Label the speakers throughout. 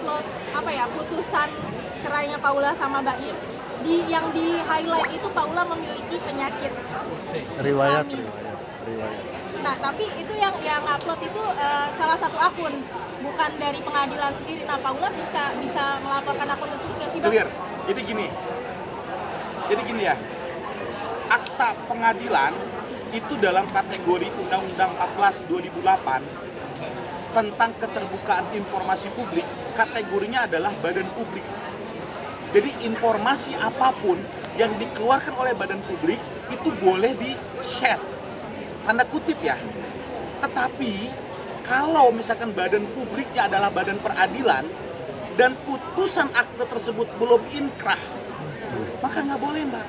Speaker 1: mengupload apa ya, putusan cerainya Paula sama Baim. Yang di highlight itu Paula memiliki penyakit
Speaker 2: Riwayat.
Speaker 1: kelamin. Nah, tapi itu yang upload itu salah satu akun, bukan dari pengadilan sendiri. Nah, Paula bisa melaporkan akun tersebut nggak sih, Bang?
Speaker 3: Clear. Jadi gini ya. Akta pengadilan itu dalam kategori Undang-Undang 14 2008 tentang keterbukaan informasi publik, kategorinya adalah badan publik. Jadi informasi apapun yang dikeluarkan oleh badan publik itu boleh di-share, tanda kutip ya. Tetapi kalau misalkan badan publiknya adalah badan peradilan dan putusan akte tersebut belum inkrah, maka nggak boleh, Mbak.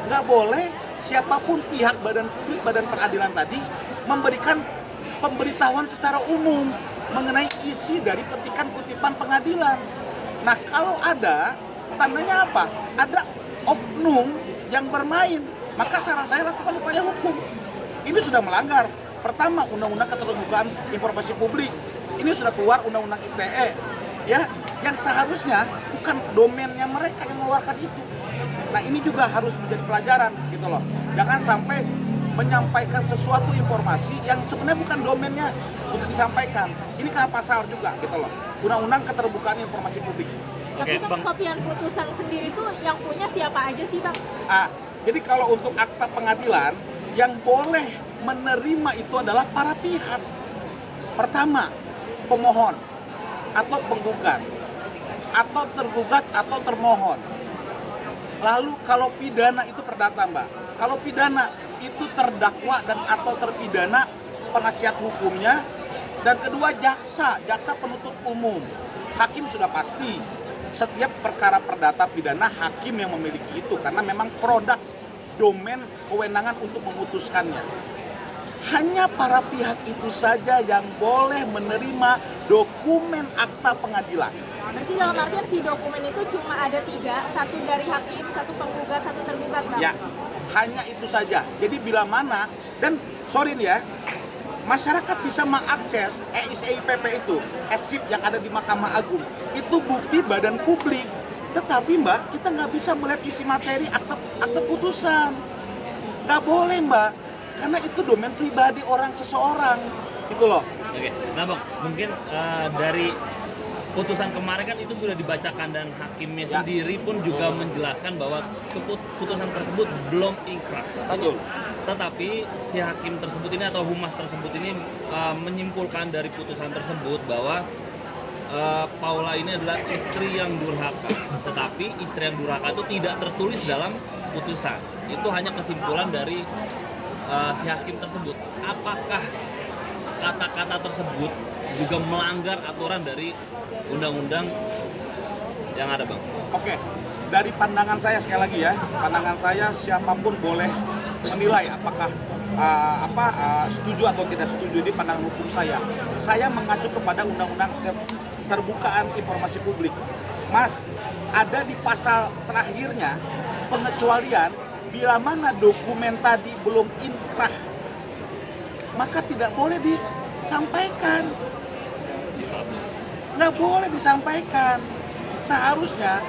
Speaker 3: Nggak boleh siapapun pihak badan publik, badan peradilan tadi memberikan pemberitahuan secara umum mengenai isi dari petikan kutipan pengadilan. Nah, kalau ada, tandanya apa? Ada oknum yang bermain, maka saran saya lakukan upaya hukum. Ini sudah melanggar. Pertama, Undang-Undang Keterbukaan Informasi Publik. Ini sudah keluar Undang-Undang ITE, ya, yang seharusnya bukan domainnya mereka yang mengeluarkan itu. Nah, ini juga harus menjadi pelajaran, gitu loh. Jangan sampai menyampaikan sesuatu informasi yang sebenarnya bukan domainnya untuk disampaikan. Ini kena pasal juga, gitu loh. Undang-Undang Keterbukaan Informasi Publik.
Speaker 1: Tapi Bang, kopian putusan sendiri itu yang punya siapa aja sih, Bang?
Speaker 3: Jadi kalau untuk akta pengadilan, yang boleh menerima itu adalah para pihak. Pertama, pemohon atau penggugat, atau tergugat atau termohon. Lalu kalau pidana itu perdata, Mbak. Kalau pidana itu terdakwa dan atau terpidana, penasihat hukumnya, dan kedua jaksa penuntut umum. Hakim sudah pasti, setiap perkara perdata pidana hakim yang memiliki itu karena memang produk domain kewenangan untuk memutuskannya. Hanya para pihak itu saja yang boleh menerima dokumen akta pengadilan.
Speaker 1: Berarti dalam artian si dokumen itu cuma ada 3, satu dari hakim, satu penggugat, satu tergugat, Bang?
Speaker 3: Ya, hanya itu saja. Jadi bila mana, dan sorry nih ya, masyarakat bisa mengakses EISEIPP itu, ESIP yang ada di Mahkamah Agung, itu bukti badan publik. Tetapi Mbak, kita nggak bisa melihat isi materi akte putusan. Nggak boleh Mbak, karena itu domain pribadi orang seseorang, gitu loh.
Speaker 4: Oke, nah Bang, mungkin dari putusan kemarin kan itu sudah dibacakan dan hakimnya sendiri pun juga menjelaskan bahwa putusan tersebut belum inkrah.
Speaker 3: Betul.
Speaker 4: Tetapi si hakim tersebut ini atau humas tersebut ini menyimpulkan dari putusan tersebut bahwa Paula ini adalah istri yang durhaka. Tetapi istri yang durhaka itu tidak tertulis dalam putusan. Itu hanya kesimpulan dari si hakim tersebut. Apakah kata-kata tersebut juga melanggar aturan dari undang-undang yang ada, Bang?
Speaker 3: Oke, dari pandangan saya sekali lagi ya, pandangan saya siapapun boleh menilai apakah setuju atau tidak setuju di pandangan hukum saya. Saya mengacu kepada Undang-Undang Keterbukaan Informasi Publik. Mas, ada di pasal terakhirnya pengecualian bila mana dokumen tadi belum inkrah, maka tidak boleh disampaikan. Nggak boleh disampaikan. Seharusnya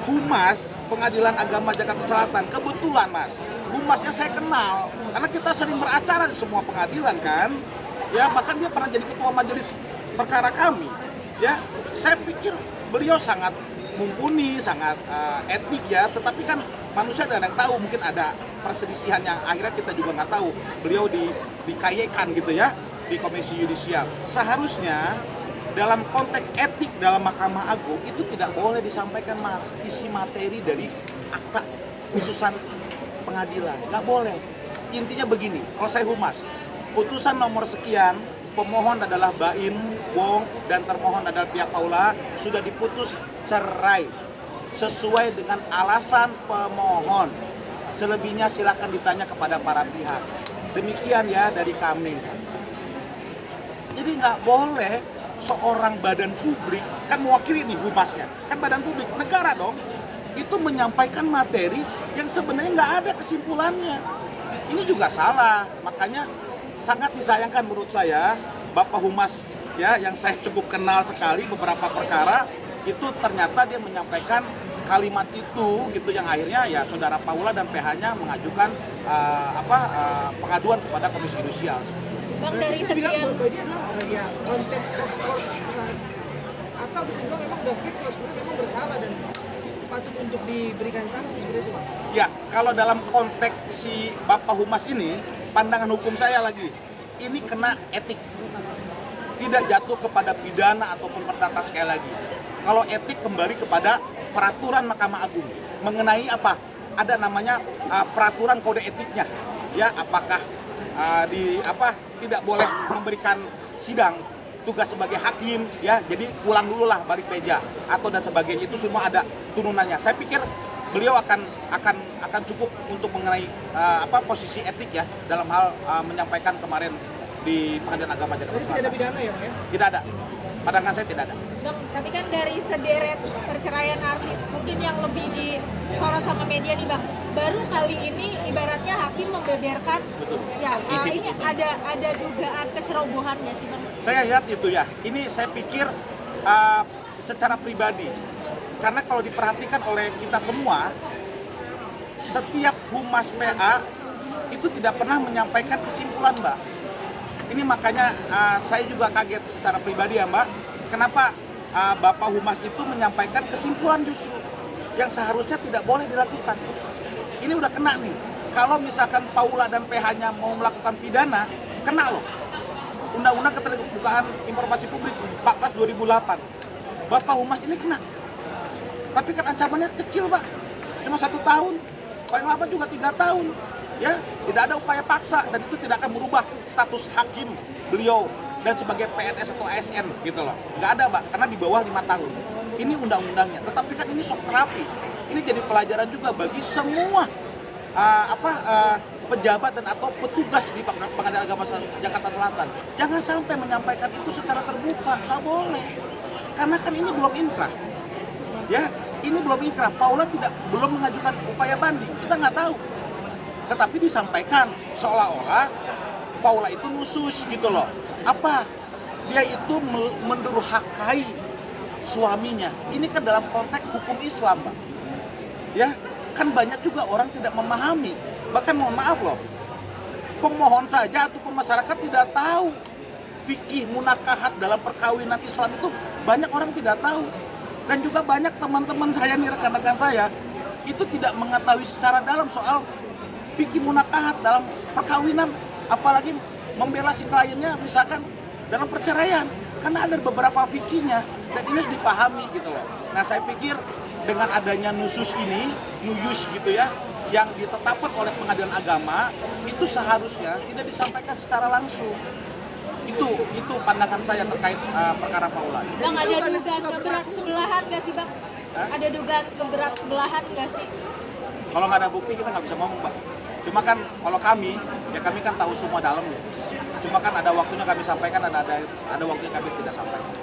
Speaker 3: Humas Pengadilan Agama Jakarta Selatan, kebetulan Mas, humasnya saya kenal karena kita sering beracara di semua pengadilan kan, ya, bahkan dia pernah jadi ketua majelis perkara kami, ya. Saya pikir beliau sangat mumpuni, sangat etik ya, tetapi kan manusia tidak ada yang tahu, mungkin ada perselisihan yang akhirnya kita juga nggak tahu. Beliau dikayekan gitu ya di Komisi Yudisial. Seharusnya dalam konteks etik dalam Mahkamah Agung itu tidak boleh disampaikan Mas isi materi dari akta putusan pengadilan, nggak boleh. Intinya begini, kalau saya humas, putusan nomor sekian, pemohon adalah Baim, Wong, dan termohon adalah pihak Paula, sudah diputus cerai sesuai dengan alasan pemohon. Selebihnya silakan ditanya kepada para pihak. Demikian ya dari kami. Jadi nggak boleh seorang badan publik, kan mewakili nih humasnya, kan badan publik, negara dong, itu menyampaikan materi yang sebenarnya nggak ada kesimpulannya. Ini juga salah, makanya sangat disayangkan menurut saya Bapak Humas ya yang saya cukup kenal sekali beberapa perkara itu ternyata dia menyampaikan kalimat itu gitu yang akhirnya ya saudara Paula dan PH-nya mengajukan pengaduan kepada Komisi Yudisial.
Speaker 1: Bang, dari sekian
Speaker 2: bahwa dia adalah ya contempt of court atau bisa dibilang memang udah fix kalau sebenarnya memang bersalah dan patut untuk diberikan sanksi seperti itu, Pak.
Speaker 3: Ya, kalau dalam konteks si Bapak Humas ini, pandangan hukum saya lagi, ini kena etik. Tidak jatuh kepada pidana ataupun perdata sekali lagi. Kalau etik kembali kepada peraturan Mahkamah Agung mengenai apa? Ada namanya peraturan kode etiknya. Ya, apakah tidak boleh memberikan sidang tugas sebagai hakim, ya, jadi pulang dulu lah balik meja atau dan sebagainya, itu semua ada turunannya. Saya pikir beliau akan cukup untuk mengenai posisi etik ya dalam hal menyampaikan kemarin di Pengadilan Agama Jakarta
Speaker 2: Jadi
Speaker 3: Selatan.
Speaker 2: tidak ada pidana ya, Pak ya?
Speaker 3: Tidak ada, pandangan saya tidak ada.
Speaker 1: Bang, tapi kan dari sederet perceraian artis mungkin yang lebih disorot sama media nih Bang, baru kali ini ibaratnya hakim membeberkan.
Speaker 3: Betul.
Speaker 1: Ya, ini ada dugaan kecerobohan nggak sih Bang?
Speaker 3: Saya lihat itu ya, ini saya pikir secara pribadi, karena kalau diperhatikan oleh kita semua, setiap Humas PA itu tidak pernah menyampaikan kesimpulan, Mbak. Ini makanya saya juga kaget secara pribadi ya, Mbak, kenapa Bapak Humas itu menyampaikan kesimpulan justru yang seharusnya tidak boleh dilakukan. Ini udah kena nih, kalau misalkan Paula dan PH-nya mau melakukan pidana, kena loh. Undang-Undang Keterbukaan Informasi Publik 14/2008. Bapak Humas ini kena. Tapi kan ancamannya kecil, Pak. Cuma 1 tahun. Paling lama juga 3 tahun. Ya, tidak ada upaya paksa dan itu tidak akan merubah status hakim beliau dan sebagai PNS atau ASN gitu loh. Nggak ada, Pak, karena di bawah 5 tahun. Ini undang-undangnya. Tetapi kan ini shock terapi. Ini jadi pelajaran juga bagi semua pejabat dan atau petugas di Pengadilan Agama Jakarta Selatan. Jangan sampai menyampaikan itu secara terbuka, nggak boleh. Karena kan ini belum inkrah. Ya, ini belum inkrah. Paula belum mengajukan upaya banding. Kita nggak tahu. Tetapi disampaikan seolah-olah Paula itu nusus gitu loh. Apa? Dia itu mendurhakai suaminya. Ini kan dalam konteks hukum Islam, Pak. Ya, kan banyak juga orang tidak memahami. Bahkan mohon maaf loh, pemohon saja ataupun masyarakat tidak tahu fikih munakahat dalam perkawinan Islam itu banyak orang tidak tahu. Dan juga banyak teman-teman saya nih, rekan-rekan saya, itu tidak mengetahui secara dalam soal fikih munakahat dalam perkawinan, apalagi membela si kliennya misalkan dalam perceraian, karena ada beberapa fikihnya dan ini harus dipahami gitu loh. Nah, saya pikir dengan adanya nuyus gitu ya, yang ditetapkan oleh Pengadilan Agama, itu seharusnya tidak disampaikan secara langsung. Itu pandangan saya terkait perkara Paula.
Speaker 1: Bang, ada dugaan keberat sebelahan nggak sih Bang? Ada dugaan keberat sebelahan nggak sih?
Speaker 3: Kalau nggak ada bukti kita nggak bisa ngomong, Pak. Cuma kan kalau kami kan tahu semua dalamnya. Cuma kan ada waktunya kami sampaikan, ada waktunya kami tidak sampaikan.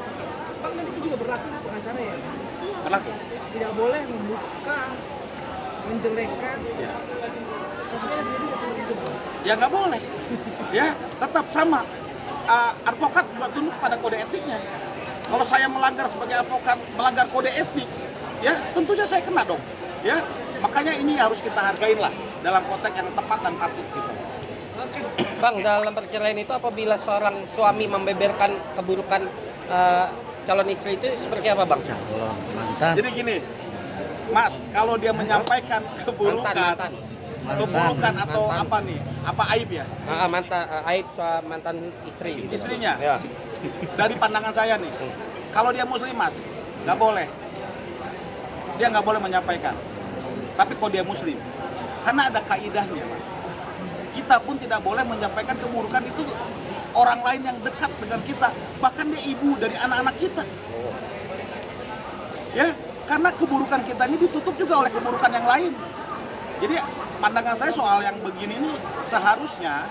Speaker 2: Bang, dan itu juga berlaku untuk pengacara ya?
Speaker 3: Berlaku.
Speaker 2: Tidak boleh membuka, menjelekkan.
Speaker 3: Ya.
Speaker 2: Tapi ada tidak seperti itu, Bang?
Speaker 3: Ya nggak boleh. Ya, tetap sama. Advokat juga tunduk pada kode etiknya. Kalau saya melanggar sebagai advokat, melanggar kode etik, ya tentunya saya kena dong. Ya, makanya ini harus kita hargain lah dalam konteks yang tepat dan patut gitu.
Speaker 5: Bang, dalam perceraian itu apabila seorang suami membeberkan keburukan calon istri itu seperti apa, Bang?
Speaker 6: Mantan.
Speaker 3: Jadi gini, Mas, kalau dia menyampaikan keburukan atau apa nih? Apa aib ya?
Speaker 5: Aib mantan istri. Gitu.
Speaker 3: Istrinya.
Speaker 5: Ya.
Speaker 3: Dari pandangan saya nih, kalau dia muslim, Mas, nggak boleh. Dia nggak boleh menyampaikan. Tapi kalau dia muslim, karena ada kaidahnya, Mas. Kita pun tidak boleh menyampaikan keburukan itu orang lain yang dekat dengan kita, bahkan dia ibu dari anak-anak kita. Ya, karena keburukan kita ini ditutup juga oleh keburukan yang lain. Jadi pandangan saya soal yang begini ini seharusnya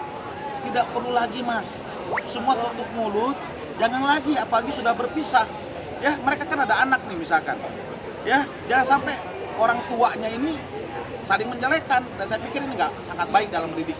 Speaker 3: tidak perlu lagi, Mas. Semua tutup mulut, jangan lagi, apalagi sudah berpisah. Ya, mereka kan ada anak nih misalkan. Ya, jangan sampai orang tuanya ini saling menjelekkan, dan saya pikir ini nggak sangat baik dalam mendidik.